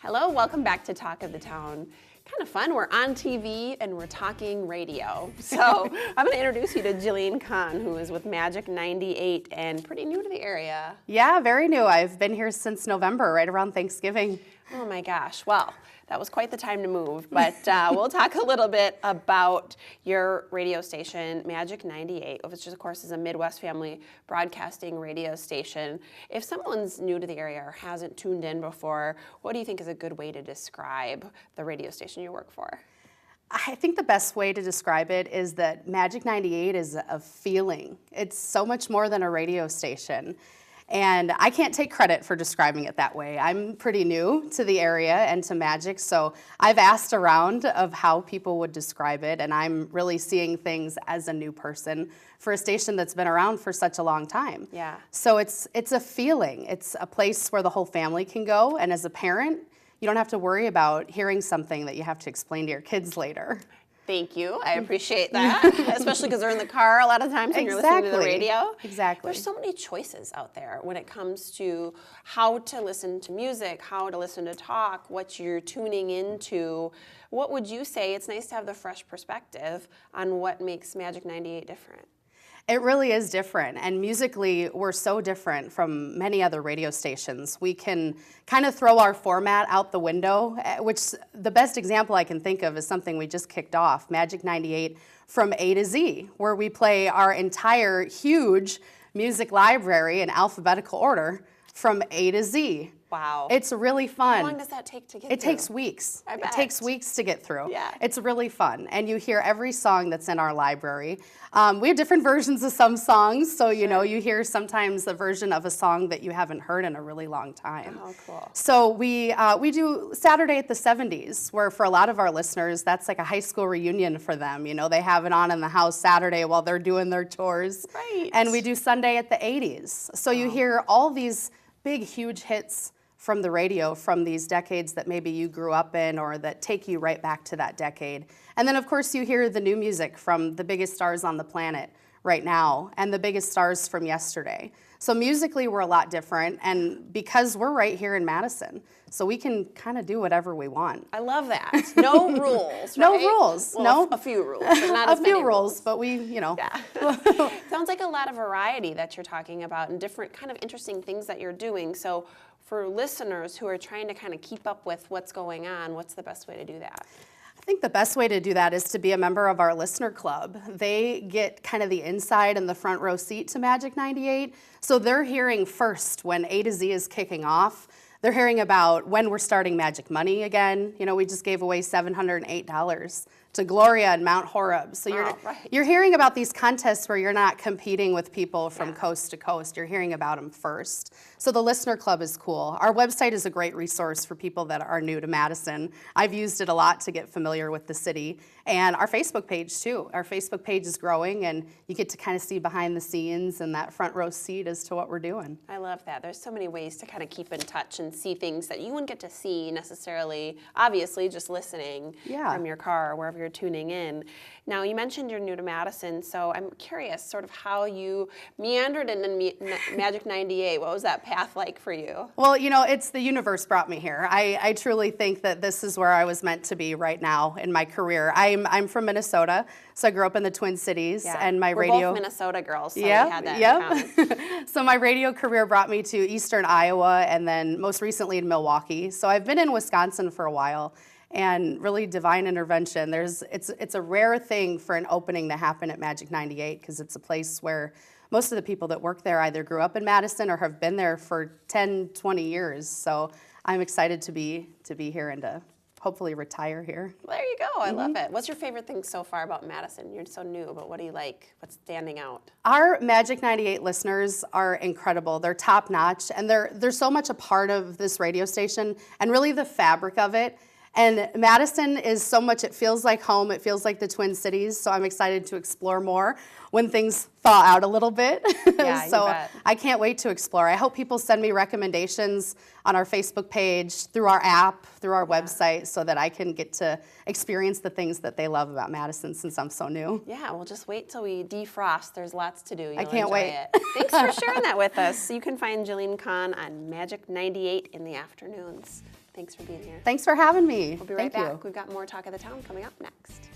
Hello, welcome back to Talk of the Town. Kind of fun, we're on TV and we're talking radio. So I'm going to introduce you to Jillian Kahn, who is with Magic 98 and pretty new to the area. Yeah, very new. I've been here since November, right around Thanksgiving. Oh my gosh, well, that was quite the time to move, but we'll talk a little bit about your radio station, Magic 98, which of course is a Midwest family broadcasting radio station. If someone's new to the area or hasn't tuned in before, what do you think is a good way to describe the radio station you work for? I think the best way to describe it is that Magic 98 is a feeling. It's so much more than a radio station. And I can't take credit for describing it that way. I'm pretty new to the area and to Magic, so I've asked around of how people would describe it, and I'm really seeing things as a new person for a station that's been around for such a long time. Yeah. So it's a feeling. It's a place where the whole family can go, and as a parent, you don't have to worry about hearing something that you have to explain to your kids later. Thank you. I appreciate that, especially because they're in the car a lot of times when you're listening to the radio. Exactly. There's so many choices out there when it comes to how to listen to music, how to listen to talk, what you're tuning into. What would you say? It's nice to have the fresh perspective on what makes Magic 98 different. It really is different, and musically we're so different from many other radio stations. We can kind of throw our format out the window, which the best example I can think of is something we just kicked off, Magic 98 from A to Z, where we play our entire huge music library in alphabetical order from A to Z. Wow. It's really fun. How long does that take to get through? It takes weeks. I bet. It takes weeks to get through. Yeah. It's really fun. And you hear every song that's in our library. We have different versions of some songs. So, you know, you hear sometimes a version of a song that you haven't heard in a really long time. Oh, cool. So we do Saturday at the 70s, where for a lot of our listeners, that's like a high school reunion for them. You know, they have it on in the house Saturday while they're doing their chores. Right. And we do Sunday at the 80s. So you hear all these big, huge hits from the radio from these decades that maybe you grew up in or that take you right back to that decade. And then of course you hear the new music from the biggest stars on the planet right now and the biggest stars from yesterday. So musically we're a lot different, and because we're right here in Madison, so we can kind of do whatever we want. I love that. No rules, No right? rules, Well, no. a few rules, but not A as many few rules, but we, you know. Yeah. Sounds like a lot of variety that you're talking about and different kind of interesting things that you're doing. So for listeners who are trying to kind of keep up with what's going on, what's the best way to do that? I think the best way to do that is to be a member of our listener club. They get kind of the inside and the front row seat to Magic 98. So they're hearing first when A to Z is kicking off. They're hearing about when we're starting Magic Money again. You know, we just gave away $708 to Gloria and Mount Horeb. So you're hearing about these contests where you're not competing with people from coast to coast. You're hearing about them first. So the Listener Club is cool. Our website is a great resource for people that are new to Madison. I've used it a lot to get familiar with the city. And our Facebook page too. Our Facebook page is growing, and you get to kind of see behind the scenes and that front row seat as to what we're doing. I love that. There's so many ways to kind of keep in touch and see things that you wouldn't get to see necessarily, obviously, just listening from your car or wherever you're tuning in. Now, you mentioned you're new to Madison, so I'm curious sort of how you meandered into Magic 98. What was that path like for you? Well, you know, it's the universe brought me here. I truly think that this is where I was meant to be right now in my career. I'm from Minnesota, so I grew up in the Twin Cities, and my We're radio. both Minnesota girls, so we had that in common. So my radio career brought me to Eastern Iowa, and then most recently in Milwaukee. So I've been in Wisconsin for a while. And really divine intervention. It's a rare thing for an opening to happen at Magic 98 because it's a place where most of the people that work there either grew up in Madison or have been there for 10, 20 years. So I'm excited to be here and to hopefully retire here. Well, there you go. I love it. What's your favorite thing so far about Madison? You're so new, but what do you like? What's standing out? Our Magic 98 listeners are incredible. They're top notch, and they're so much a part of this radio station and really the fabric of it. And Madison is so much, it feels like home, it feels like the Twin Cities, so I'm excited to explore more when things thaw out a little bit. Yeah, so you bet. I can't wait to explore. I hope people send me recommendations on our Facebook page, through our app, through our website, so that I can get to experience the things that they love about Madison since I'm so new. Yeah, well, just wait till we defrost. There's lots to do. You'll I can't enjoy wait. It. Thanks for sharing that with us. You can find Jillian Kahn on Magic 98 in the afternoons. Thanks for being here. Thanks for having me. We'll be right Thank back. you. We've got more Talk of the Town coming up next.